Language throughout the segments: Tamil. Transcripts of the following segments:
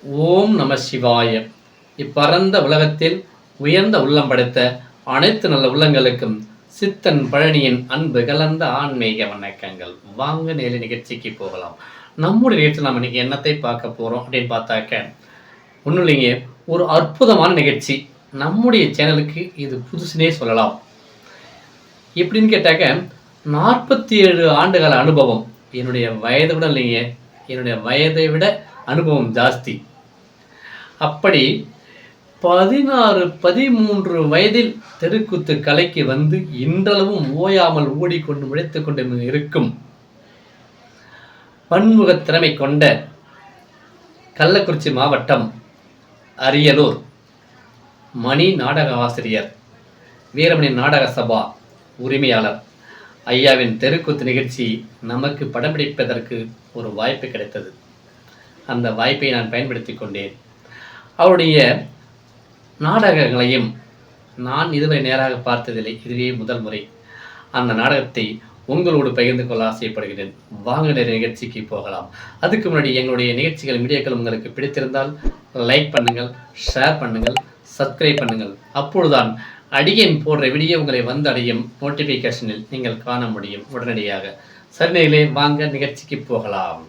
ஓம் நம சிவாய. இப்பரந்த உலகத்தில் உயர்ந்த உள்ளம் படைத்த அனைத்து நல்ல உள்ளங்களுக்கும் சித்தன் பழனியின் அன்பு கலந்த ஆன்மீக வணக்கங்கள். வாங்க நேரடி நிகழ்ச்சிக்கு போகலாம். நம்முடைய நிகழ்ச்சி நாம் இன்னைக்கு என்னத்தை பார்க்க போகிறோம் அப்படின்னு பார்த்தாக்க ஒன்றும் இல்லைங்க, ஒரு அற்புதமான நிகழ்ச்சி. நம்முடைய சேனலுக்கு இது புதுசுனே சொல்லலாம். எப்படின்னு கேட்டாக்க 47 ஆண்டுகால அனுபவம். என்னுடைய வயதை விட இல்லைங்க, என்னுடைய வயதை விட அனுபவம் ஜாஸ்தி. அப்படி 16-13 வயதில் தெருக்கூத்து கலைக்கு வந்து இன்றளவும் ஓயாமல் ஓடிக்கொண்டு முளைத்துக் கொண்டு இருக்கும் பன்முக திறமை கொண்ட கள்ளக்குறிச்சி மாவட்டம் அரியலூர் மணி நாடக ஆசிரியர், வீரமணி நாடக சபா உரிமையாளர் ஐயாவின் தெருக்கூத்து நிகழ்ச்சி நமக்கு படம் பிடிப்பதற்கு ஒரு வாய்ப்பு கிடைத்தது. அந்த வாய்ப்பை நான் பயன்படுத்தி கொண்டேன். அவருடைய நாடகங்களையும் நான் இதுவரை நேராக பார்த்ததில்லை, இதுவே முதல் முறை. அந்த நாடகத்தை உங்களோடு பகிர்ந்து கொள்ள ஆசைப்படுகிறேன். வாங்க நிறைய நிகழ்ச்சிக்கு போகலாம். அதுக்கு முன்னாடி எங்களுடைய நிகழ்ச்சிகள் மீடியாக்கள் உங்களுக்கு பிடித்திருந்தால் லைக் பண்ணுங்கள், ஷேர் பண்ணுங்கள், சப்ஸ்கிரைப் பண்ணுங்கள். அப்பொழுதுதான் அடியேன் போடுற வீடியோ உங்களை வந்து அடையும் நோட்டிஃபிகேஷனில் நீங்கள் காண முடியும் உடனடியாக. சரிநிலையிலே வாங்க நிகழ்ச்சிக்கு போகலாம்.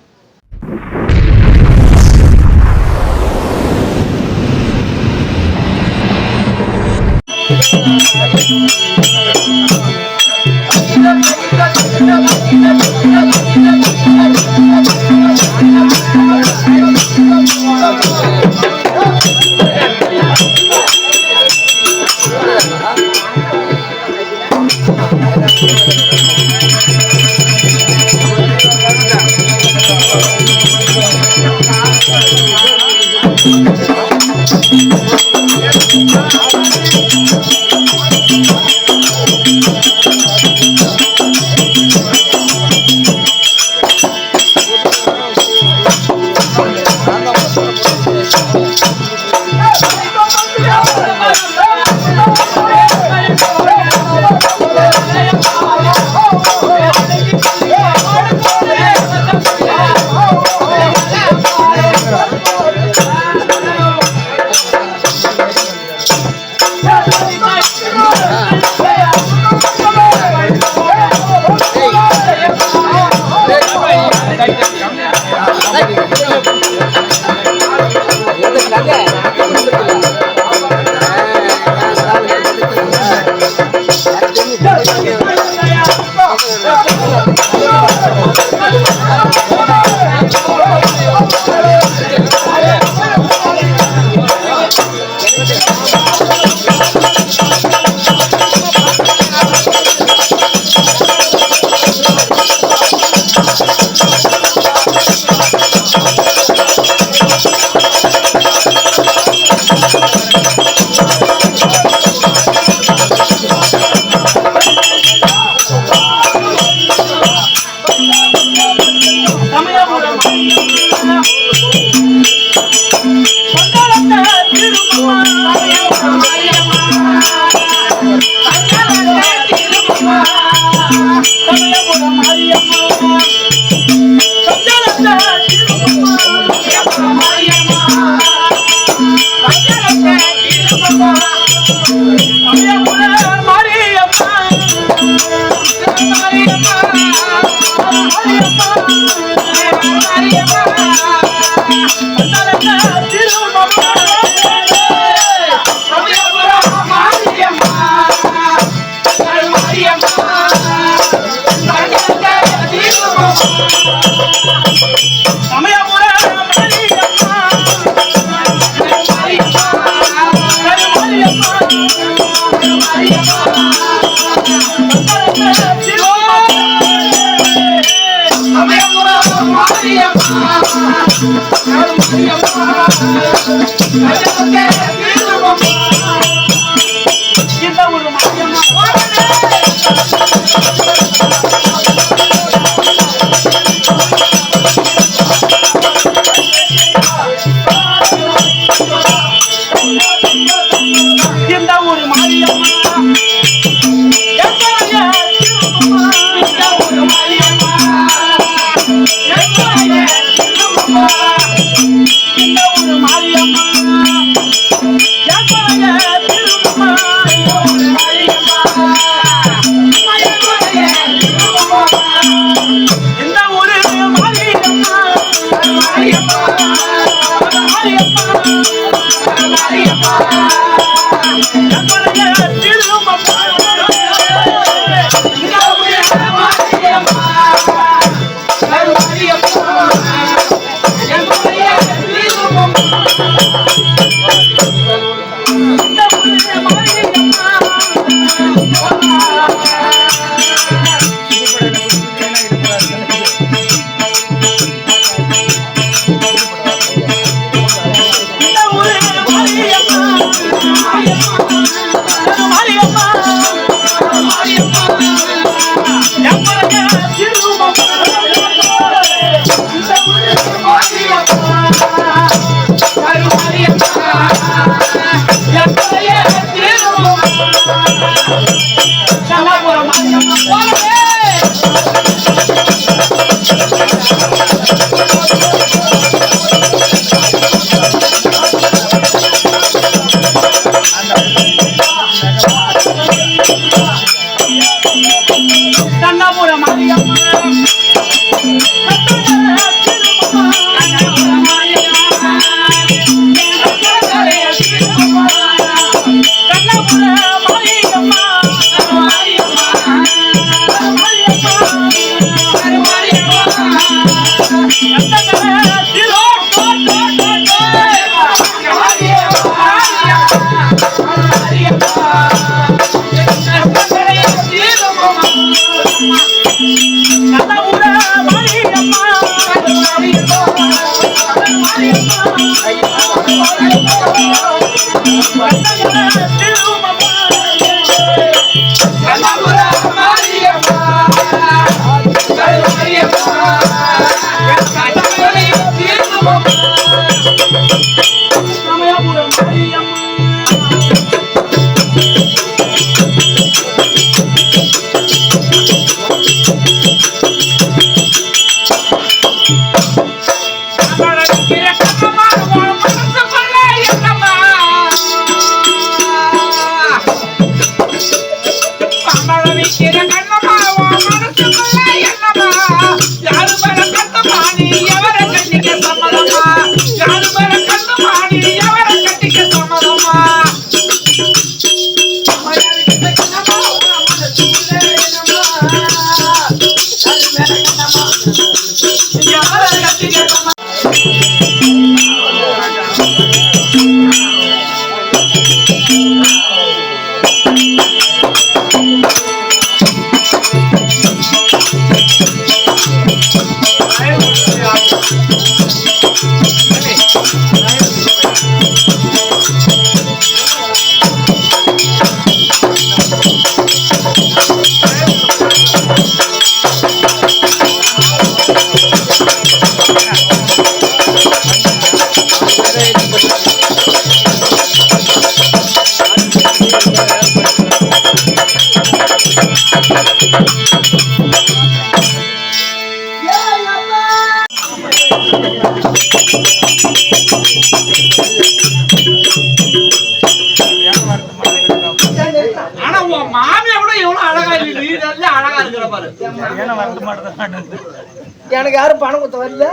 எனக்கு யாரும் பணம் கொடுத்த வரல.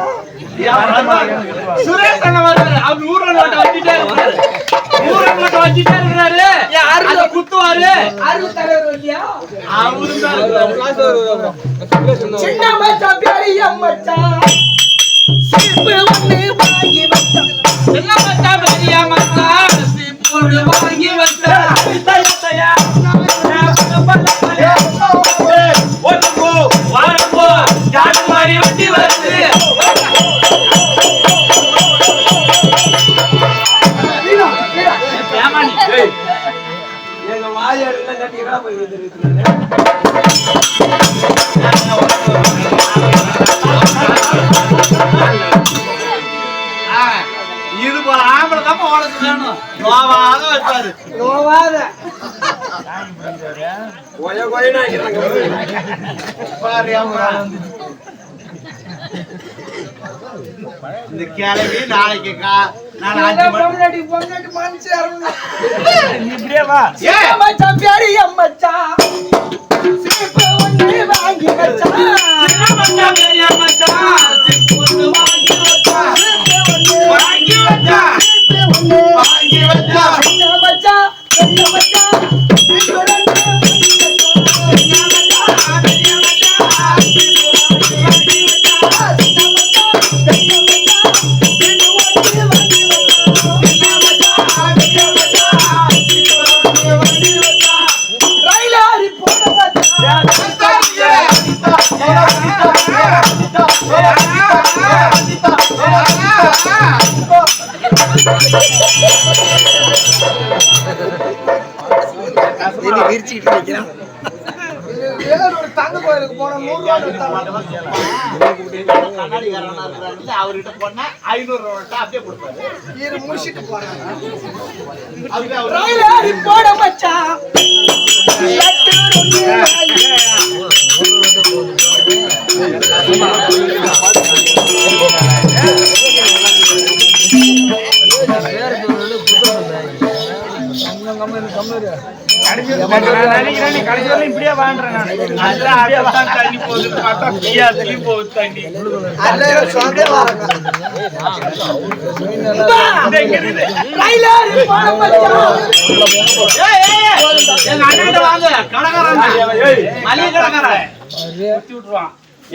சுரேஷ் அண்ணா வராரு. அவர் 100 நோட்டை வச்சிட்டே இருக்காரு. 100 நோட்டை வச்சிட்டே இருக்காரு. யாரு குத்துவாரு? அருள் தலைவர் இல்லையா? அவரு தான். சின்ன மச்சான் பெரிய மச்சான் சீப்பு வந்து வாங்கி வச்சான். சின்ன மச்சான் பெரிய மச்சான் சீப்பு வந்து வாங்கி வச்சான். தயா ஒன்னுங்கோ வாரங்கோ ஜாடு மாறி வண்டி வருது. எங்க வாயாடுல நட்டிரா போய் வந்துருக்குறானே. இது போல ஆம்பளை தான் ஓடத்து வேணும். நோவாத வச்சாரு. நோவாத ஒய ஒயனா இந்த கிளம்பி நாளைக்கு பொங்கடி மனசு இப்படியே வா. மச்சான் பெரிய மச்சான் சீப்பு ஒண்ணு வாங்கி வச்சான். பெரிய மச்சான் சிப்பு ஒண்ணு வாங்கி வச்சா வாங்கி வச்சா வாங்கி வச்சா சின்ன மச்சான் பெரிய மச்சான் தங்க கோயிலுக்கு போன 100 அவர்கிட்ட போனா 500 ரூபாய் அப்படியே கொடுப்பாரு. முடிச்சிட்டு போறாங்க போட மச்சான் இப்படியே வாழ்றேன் தண்ணி போகுது போகுது தண்ணி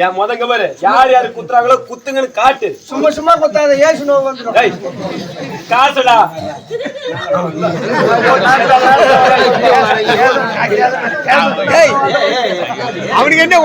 என் முதங்க பாரு யார் யாரு குத்துறாங்களோ குத்துங்கன்னு காட்டு. சும்மா சும்மா குத்தாத ஏசு நோய் வந்துடும். காசுடா அவனுக்கு என்ன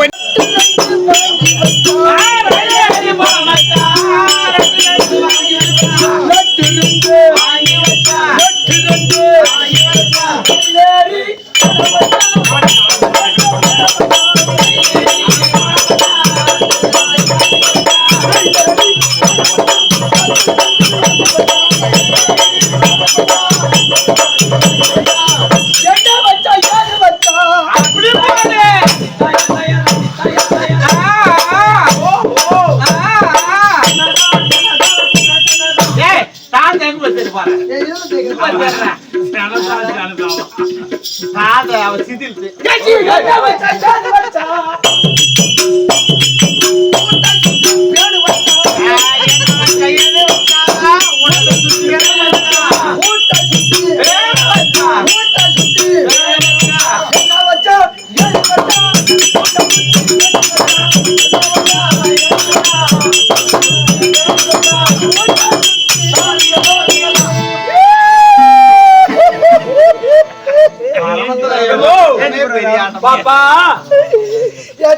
பாப்பா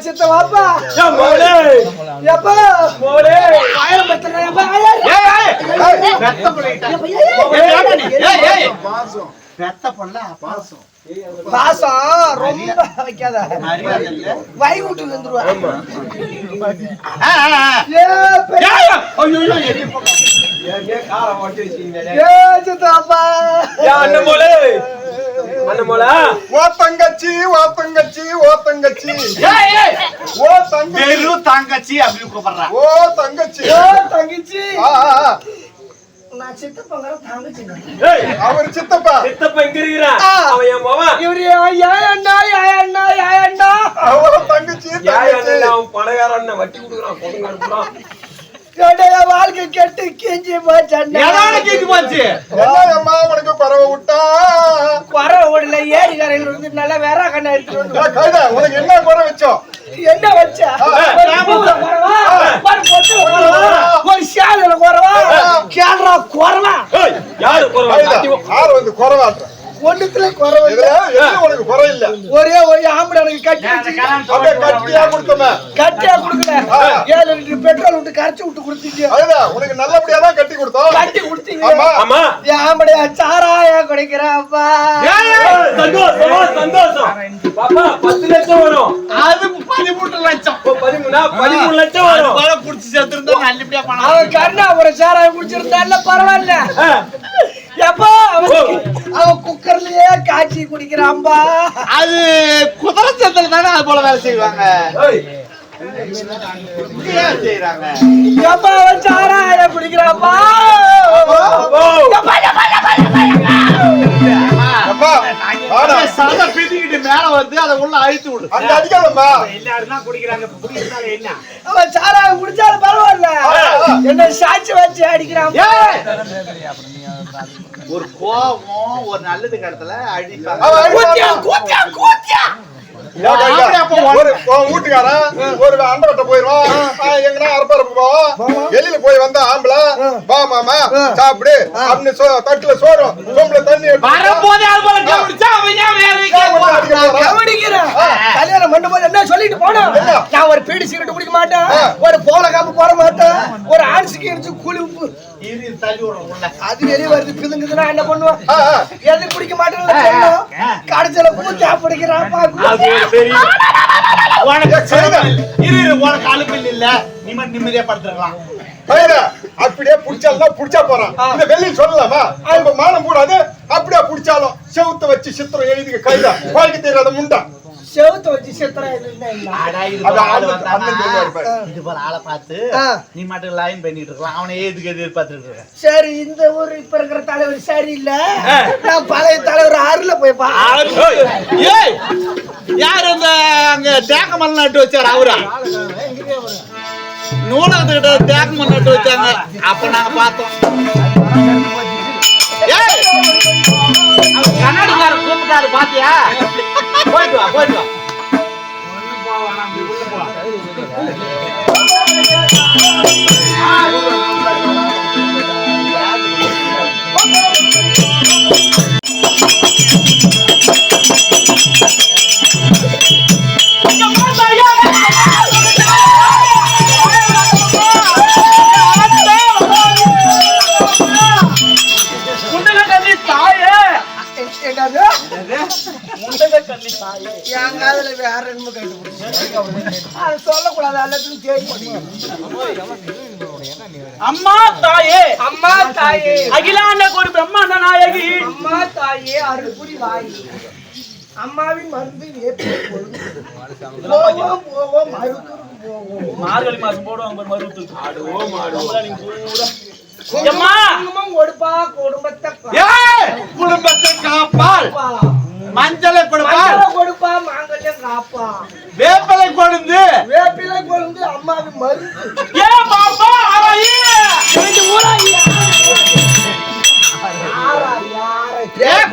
சித்த பாப்பா எப்பா பாசம் ரொம்ப வைக்காத வைகுட்டுக்கு வந்துருவா. சித்தப்பா ஓ தங்கச்சி ஓ தங்கச்சி ஓ தங்கச்சி ஓ தங்கச்சி தங்கச்சி அப்படி கூப்பிடுறா. ஓ தங்கச்சி ஓ தங்கச்சி நான் சித்தப்பா தங்கச்சி அவர் சித்தப்பா சித்தப்பா எங்க இருக்கிறா? அவன் என் மவன். இவரு ஏண்டா ஏண்டா ஏண்டா அவ தங்கச்சி தங்கச்சி அவன் பணக்காரன் வட்டி கொடுக்குறான். வாழ்க்கை கெட்டு கெஞ்சி போச்சு. அம்மா உனக்கு பறவை விட்டா குறை ஓடல ஏரி கரையில இருந்து நல்லா வேற கண்ணா எடுத்துட்டு வந்து உனக்கு என்ன குறை வச்சோம்? என்ன வச்ச ஒரு சேலையில குறவா கேள்றா குறவா யாரு யாரு வந்து குறவாட்டுற ஒண்ணுத்துல குறவு உனக்கு குறை இல்ல. ஒரே ஒரு ஆம்பளை எனக்கு கட்டி அப்படியே கட்டியா கொடுத்தோமே கட்டியா கொடுக்கல 7 லிட்டர் பெட்ரோல் விட்டு கரைச்சு விட்டு கொடுத்தீங்க. அதுதான் உனக்கு நல்லபடியா தான் கட்டி கொடுத்தோம். கட்டி கொடுத்தீங்க. ஆமா என் ஆம்பளையா சாராயா குடிக்கிறாப்பா. சந்தோஷம் சந்தோஷம். பாப்பா 10 லட்சம் வரும். அது 13 லட்சம். 13 லட்சம் வரும். பண புடிச்சு சேர்த்திருந்தா நல்லபடியா பணம். அவன் கர்ணாபுரம் சாராயா குடிச்சிருந்தால பரவாயில்ல. எப்பா அவன் குக்கர்லயே காய்ச்சி குடிக்கிறான்பா. அது குதிரை சத்தல தானே அது போல வேலை செய்வாங்க. செய்யறாங்க. எப்பா அவன் சாராய குடிக்கிறான்பா. சாதா பீத்திக்கிட்டு வேலை வந்து அதை உள்ள அழித்து விடு. அங்க அடிக்காதம்மா. எல்லாரும் குடிக்கிறாங்க, குடிக்கிறதால என்ன? அவன் சாராயம் குடிச்சாலும் பரவாயில்ல, என்ன சாட்சி வச்சு அடிக்கிறான். ஒரு கோபம் ஒரு நல்லது கடத்துல அடிப்பாங்க. வீட்டுக்காரன் ஒரு அண்டவட்ட போயிருவான், எங்கன்னா அரப்பரப்பு போவோம், வெளியில போய் வந்தா ஆம்பளை வா மாமா சாப்பிடு அப்படின்னு தட்டுல சோறும் சொம்புல தண்ணி கல்யாணம் பண்ணும்போது என்ன சொல்லிட்டு போனா, நான் ஒரு பீடி சிகரெட் குடிக்க மாட்டேன், ஒரு போல காப்பு போட மாட்டேன், ஒரு ஆன்சிக்கு இருந்து கூலி உப்பு அது வெளியே வருது பிதுங்குதுன்னா என்ன பண்ணுவான், எது குடிக்க மாட்டேன் கடைசியில பூத்தி அப்படிக்கிறான். நிம்மதியா படுத்துக்கலாம். அப்படியே புடிச்சாலும் புடிச்சா போறான். இந்த வெளியில் சொல்லலாமா, அவங்க மானம் கூடாது. அப்படியே புடிச்சாலும் செவுத்த வச்சு சித்திரம் எழுதி கைதா வாழ்க்கை தெரியாத முண்டா செவுத்த வச்சு சித்திரம் இது போல ஆளை பார்த்து நீ மட்டும் லைன் பண்ணிட்டு இருக்கலாம். அவனை எதுக்கு எதிர்பார்த்துட்டு இருக்க? சரி, இந்த ஊர் இப்ப இருக்கிற தலைவர் சரியில்லை, நான் பழைய தலைவர் ஆறுல போய் யாரு அந்த அங்க தேக்கமல் நட்டு வச்சாரு? அவரா நூலகத்துக்கிட்ட தேக்கமல் நட்டு வச்சாங்க. அப்ப நாங்க பார்த்தோம். கண்ணாடிக்கார கூப்பிட்டாரு, பாத்தியா? போயிட்டு வா, போயிட்டு வா. சொல்லக்கூடாது, எல்லாத்துக்கும் தெரியும். அம்மா தாயே, அம்மா தாயே, அகிலாண்ட ஒரு பிரம்மாண்ட நாயகி, அம்மா தாயே, அருள்புரி வாயி, அம்மாவின் மருந்து போவோம் போவோம் மருத்துவருக்கு போவோம். மார்கழி மாசம் போடுவாங்க மருத்துவத்துக்கு. கொடுப்பா குடும்பத்தை குடும்பத்தை காப்பாள், மஞ்சளை கொடுப்பா மாங்கல்யம் காப்பா, வேப்பிலை கொழுந்து வேப்பிலை கொழுந்து அம்மாவின் மருந்து.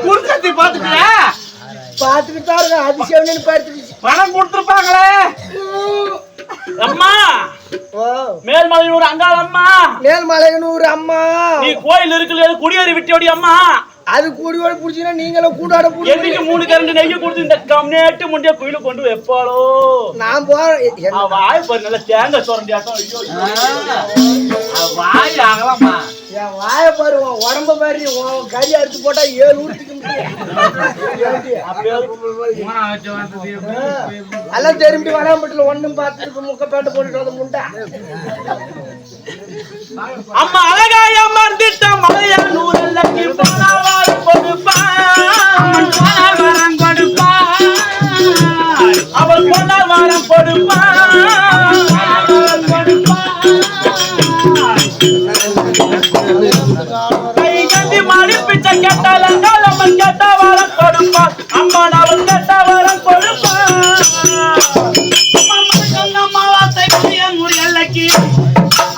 குடுக்கத்தி பாத்துக்கியா? பாத்துக்கிட்டா இருக்க அதிசயம் பார்த்துக்கிச்சு. பணம் கொடுத்துருப்பாங்களே. அம்மா மேல்மலையூர் அங்காள் அம்மா, மேல்மலையனூர் அம்மா, நீ கோயில் இருக்குல்ல குடியேறி விட்டோடி அம்மா. அது கூடியோட புடிச்சீங்கன்னா நீங்களும் கூடாட என்னைக்கு 3 கரண்ட் நெய்ய கொடுத்து இந்த கம்னேட்டு முண்டிய கோயில கொண்டு வைப்பாளோ. நான் போறேன். வாய் பாரு, நல்ல தேங்காய் சோரண்டியாட்டம். ஐயோ வாய் ஆகலாமா? என் வாய பாரு, உடம்ப பாரு, கறி அறுத்து போட்டா 7 ஊருக்கு எல்லாம் திரும்பி வராமட்டில் ஒண்ணும் பார்த்துட்டு முக்கப்பேட்டை போட்டுட்டு வந்து முண்டா. அம்மா அழகாய மறந்துட்ட மலையா நூறல்லி போனாவாய் கொடுப்பான், வரம் கொடுப்பான், அவள் போனால் வரம் கொடுப்பான், கை கட்டி மாடி பிச்சை கேட்டால் அம்மா கேட்ட வரம் கொடுப்பான், அம்மா அவள் கேட்ட வரம் கொடுப்பான். அம்மா வார்த்தை முறியல்லக்கி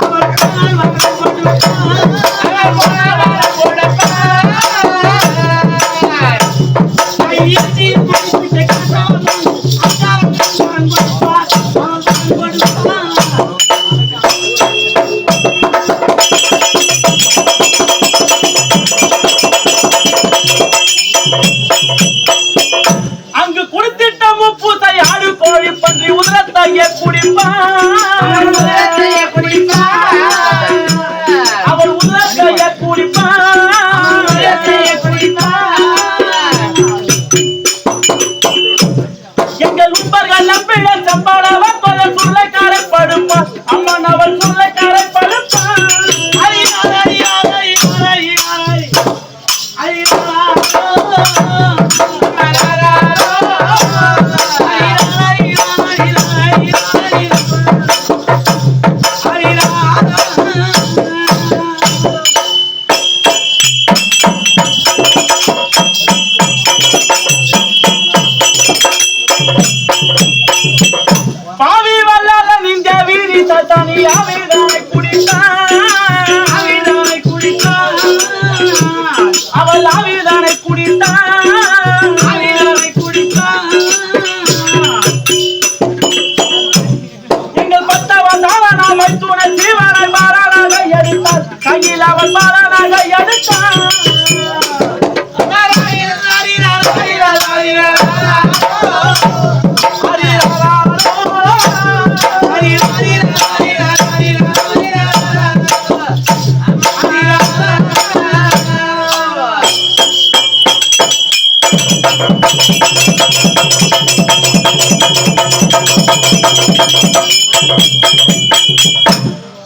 அவள் போனால் வரம் கொடுப்பான். எங்கள் ஆவிதானை குடித்தான் எங்கள் பத்தவன் நாமை துணை ஜீவனை பாராளாக எடுத்தான் கையில் அவன் பாராளாக எடுத்தான்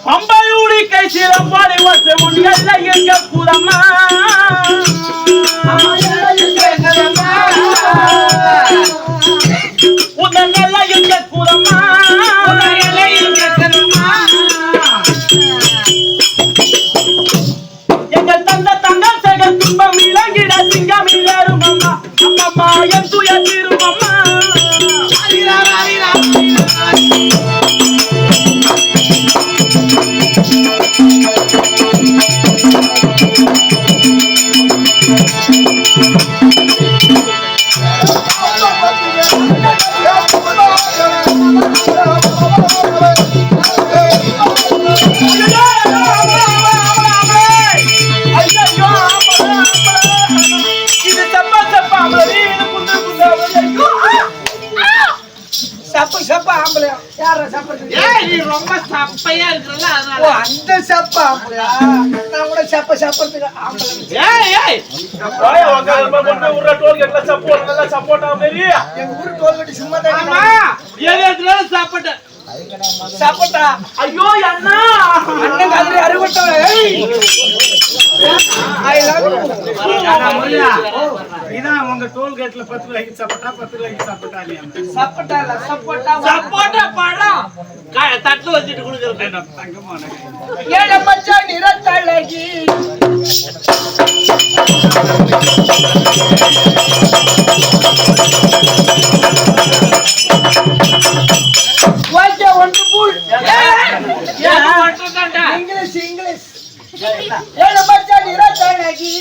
பம்பையூடி கை சிலம்பாடி வச்சு உன் எல்லை எங்க கூறம்மா உன் எல்லை எங்க கூறம்மா எங்கள் தந்த தங்கம் செகல் துன்பம் இளங்கிட சிங்கம் இளரும் அம்மா அம்மம்மா என் துய தீரும் அம்மா சப்ப ஆம்பளையா யார சப்ப நீ ரொம்ப சப்பையா இருக்கறல அதனால ஓ அந்த சப்ப ஆம்பளையா நான் கூட சப்பறதுக்கு ஆம்பளை ஏய் உங்க கொண்டு ஊர்ல டோல் கேட்ல சப்போர்ட் நல்லா சப்போர்ட் ஆமெரி எங்க ஊர் டோல்கட்டி சும்மா தான் ஆமா ஏரியால சாப்பிட்ட சப்பட்டா ஐயோ அண்ணா அண்ணன் கதிரி அறுபட்டவ ஐ லவ் இதான் உங்க டோல் கேட்ல 10 ரூபாய்க்கு சாப்பிட்டா 10 ரூபாய்க்கு சாப்பிட்டா நீ சப்பட்டா இல்ல சப்பட்டா சப்போட்டா பழம் தட்டுல வச்சிட்டு குடுக்குறது தங்கமான ஏழ மச்சான் நிறத்தழகி வாய்க்க ஒன்று பூல் இங்கிலீஷ் இங்கிலீஷ் ஏழ மச்சான் நிறத்தழகி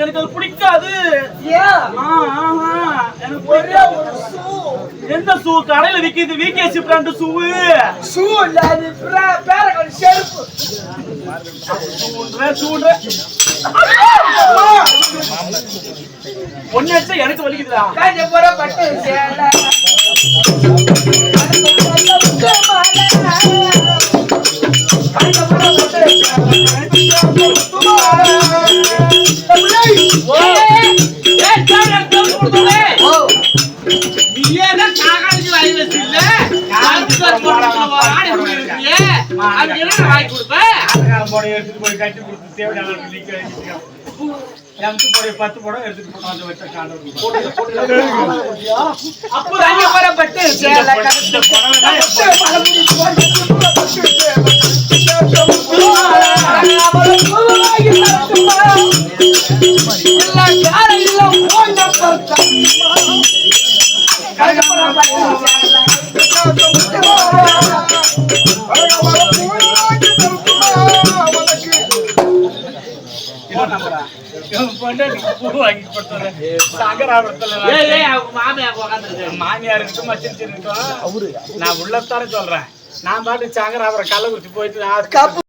எனக்கு அது பிடிக்காது எனக்கு ஒரே ஒரு ஷூ எந்த ஷூ கடையில விக்குது விகேசி பிராண்ட் ஷூ ஷூ இல்ல அது பேரகன் செருப்பு ஒன்னு வச்சா எனக்கு வலிக்குதுடா காஞ்ச போற பட்டு சேலை எடுத்துட்டு போய் கட்டி கொடுத்து தேவையான 10 படம் எடுத்துட்டு போய் வச்ச அப்போ காஞ்ச போற பட்டு சேலை மாமியாருக்கு மச்சிருக்கும் நான் உள்ளத்தார சொல்றேன் நான் பாட்டு சாகராபுரம் கள்ளக்குறிச்சி போயிட்டு